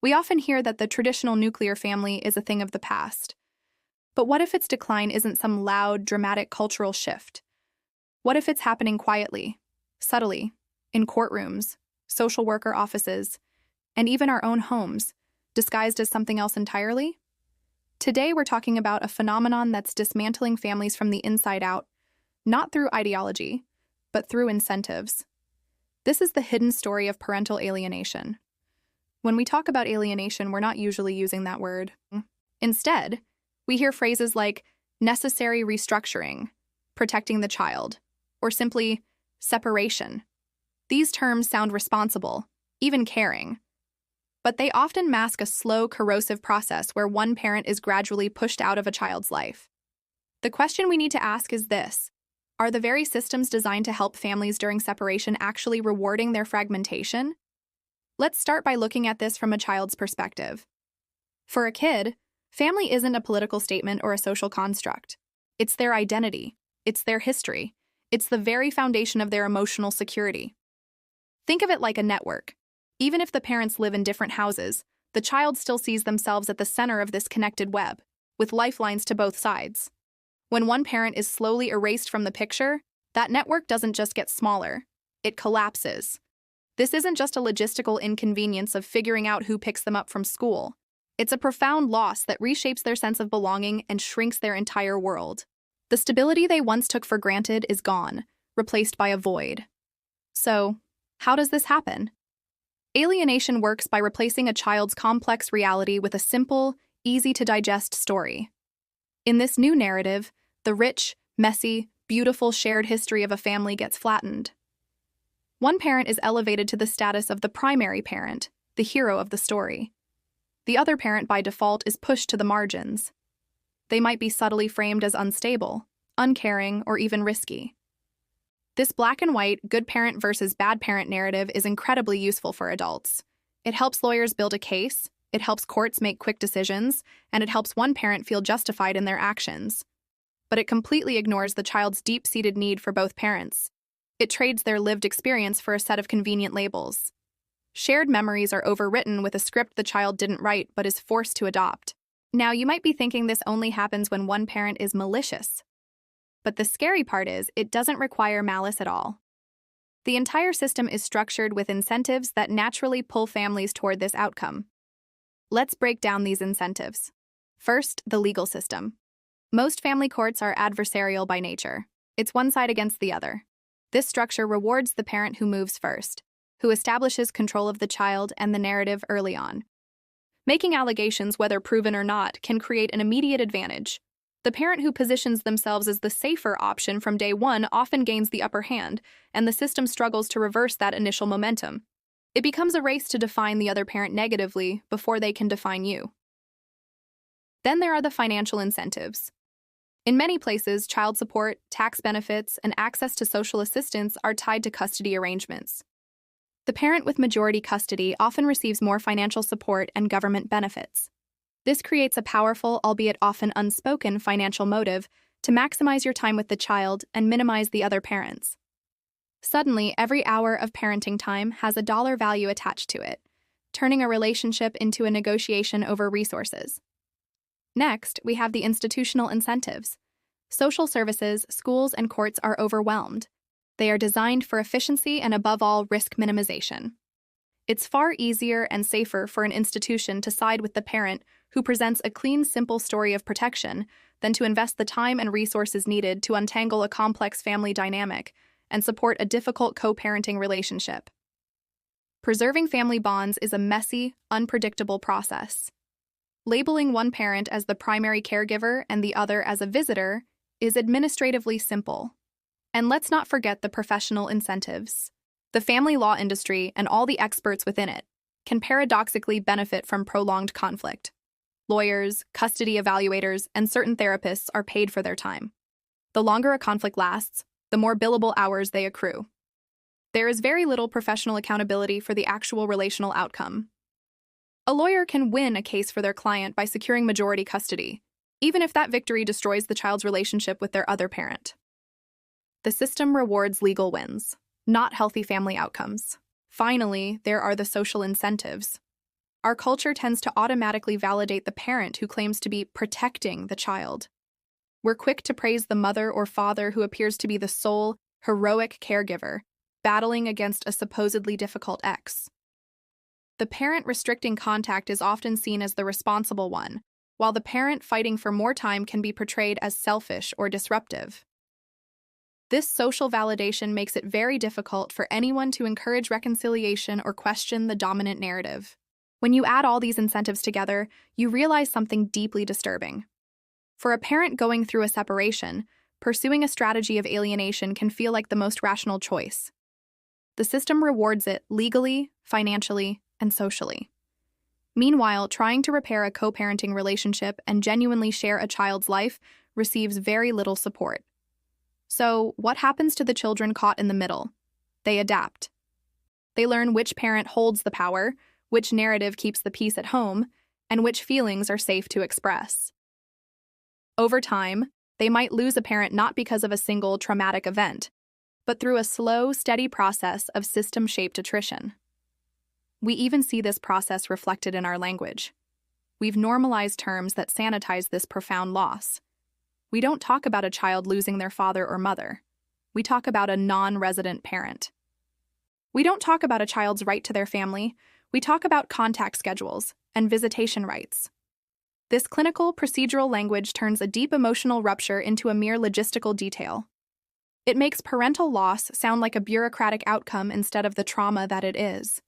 We often hear that the traditional nuclear family is a thing of the past. But what if its decline isn't some loud, dramatic cultural shift? What if it's happening quietly, subtly, in courtrooms, social worker offices, and even our own homes, disguised as something else entirely? Today, we're talking about a phenomenon that's dismantling families from the inside out, not through ideology, but through incentives. This is the hidden story of parental alienation. When we talk about alienation, we're not usually using that word. Instead, we hear phrases like necessary restructuring, protecting the child, or simply separation. These terms sound responsible, even caring, but they often mask a slow, corrosive process where one parent is gradually pushed out of a child's life. The question we need to ask is this: are the very systems designed to help families during separation actually rewarding their fragmentation? Let's start by looking at this from a child's perspective. For a kid, family isn't a political statement or a social construct. It's their identity. It's their history. It's the very foundation of their emotional security. Think of it like a network. Even if the parents live in different houses, the child still sees themselves at the center of this connected web, with lifelines to both sides. When one parent is slowly erased from the picture, that network doesn't just get smaller, it collapses. This isn't just a logistical inconvenience of figuring out who picks them up from school. It's a profound loss that reshapes their sense of belonging and shrinks their entire world. The stability they once took for granted is gone, replaced by a void. So, how does this happen? Alienation works by replacing a child's complex reality with a simple, easy-to-digest story. In this new narrative, the rich, messy, beautiful shared history of a family gets flattened. One parent is elevated to the status of the primary parent, the hero of the story. The other parent, by default, is pushed to the margins. They might be subtly framed as unstable, uncaring, or even risky. This black and white, good parent versus bad parent narrative is incredibly useful for adults. It helps lawyers build a case, it helps courts make quick decisions, and it helps one parent feel justified in their actions. But it completely ignores the child's deep-seated need for both parents. It trades their lived experience for a set of convenient labels. Shared memories are overwritten with a script the child didn't write but is forced to adopt. Now, you might be thinking this only happens when one parent is malicious. But the scary part is, it doesn't require malice at all. The entire system is structured with incentives that naturally pull families toward this outcome. Let's break down these incentives. First, the legal system. Most family courts are adversarial by nature. It's one side against the other. This structure rewards the parent who moves first, who establishes control of the child and the narrative early on. Making allegations, whether proven or not, can create an immediate advantage. The parent who positions themselves as the safer option from day one often gains the upper hand, and the system struggles to reverse that initial momentum. It becomes a race to define the other parent negatively before they can define you. Then there are the financial incentives. In many places, child support, tax benefits, and access to social assistance are tied to custody arrangements. The parent with majority custody often receives more financial support and government benefits. This creates a powerful, albeit often unspoken, financial motive to maximize your time with the child and minimize the other parents. Suddenly, every hour of parenting time has a dollar value attached to it, turning a relationship into a negotiation over resources. Next, we have the institutional incentives. Social services, schools, and courts are overwhelmed. They are designed for efficiency and, above all, risk minimization. It's far easier and safer for an institution to side with the parent who presents a clean, simple story of protection than to invest the time and resources needed to untangle a complex family dynamic and support a difficult co-parenting relationship. Preserving family bonds is a messy, unpredictable process. Labeling one parent as the primary caregiver and the other as a visitor is administratively simple. And let's not forget the professional incentives. The family law industry and all the experts within it can paradoxically benefit from prolonged conflict. Lawyers, custody evaluators, and certain therapists are paid for their time. The longer a conflict lasts, the more billable hours they accrue. There is very little professional accountability for the actual relational outcome. A lawyer can win a case for their client by securing majority custody, even if that victory destroys the child's relationship with their other parent. The system rewards legal wins, not healthy family outcomes. Finally, there are the social incentives. Our culture tends to automatically validate the parent who claims to be protecting the child. We're quick to praise the mother or father who appears to be the sole, heroic caregiver, battling against a supposedly difficult ex. The parent restricting contact is often seen as the responsible one, while the parent fighting for more time can be portrayed as selfish or disruptive. This social validation makes it very difficult for anyone to encourage reconciliation or question the dominant narrative. When you add all these incentives together, you realize something deeply disturbing. For a parent going through a separation, pursuing a strategy of alienation can feel like the most rational choice. The system rewards it legally, financially, and socially. Meanwhile, trying to repair a co-parenting relationship and genuinely share a child's life receives very little support. So, what happens to the children caught in the middle? They adapt. They learn which parent holds the power, which narrative keeps the peace at home, and which feelings are safe to express. Over time, they might lose a parent not because of a single traumatic event, but through a slow, steady process of system-shaped attrition. We even see this process reflected in our language. We've normalized terms that sanitize this profound loss. We don't talk about a child losing their father or mother. We talk about a non-resident parent. We don't talk about a child's right to their family. We talk about contact schedules and visitation rights. This clinical, procedural language turns a deep emotional rupture into a mere logistical detail. It makes parental loss sound like a bureaucratic outcome instead of the trauma that it is.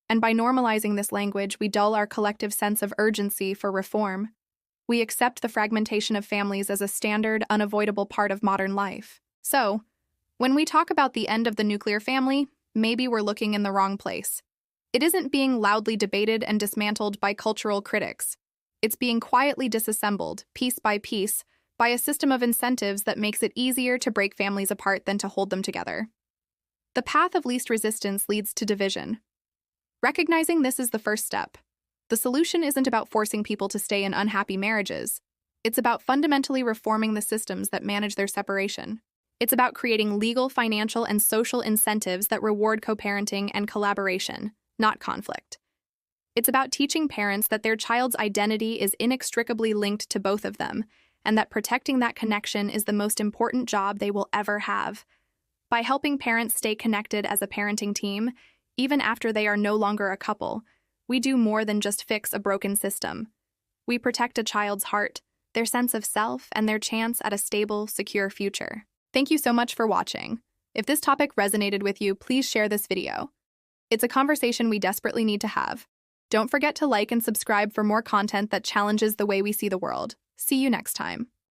And by normalizing this language, we dull our collective sense of urgency for reform. We accept the fragmentation of families as a standard, unavoidable part of modern life. So, when we talk about the end of the nuclear family, maybe we're looking in the wrong place. It isn't being loudly debated and dismantled by cultural critics. It's being quietly disassembled, piece by piece, by a system of incentives that makes it easier to break families apart than to hold them together. The path of least resistance leads to division. Recognizing this is the first step. The solution isn't about forcing people to stay in unhappy marriages. It's about fundamentally reforming the systems that manage their separation. It's about creating legal, financial, and social incentives that reward co-parenting and collaboration, not conflict. It's about teaching parents that their child's identity is inextricably linked to both of them, and that protecting that connection is the most important job they will ever have. By helping parents stay connected as a parenting team, even after they are no longer a couple, we do more than just fix a broken system. We protect a child's heart, their sense of self, and their chance at a stable, secure future. Thank you so much for watching. If this topic resonated with you, please share this video. It's a conversation we desperately need to have. Don't forget to like and subscribe for more content that challenges the way we see the world. See you next time.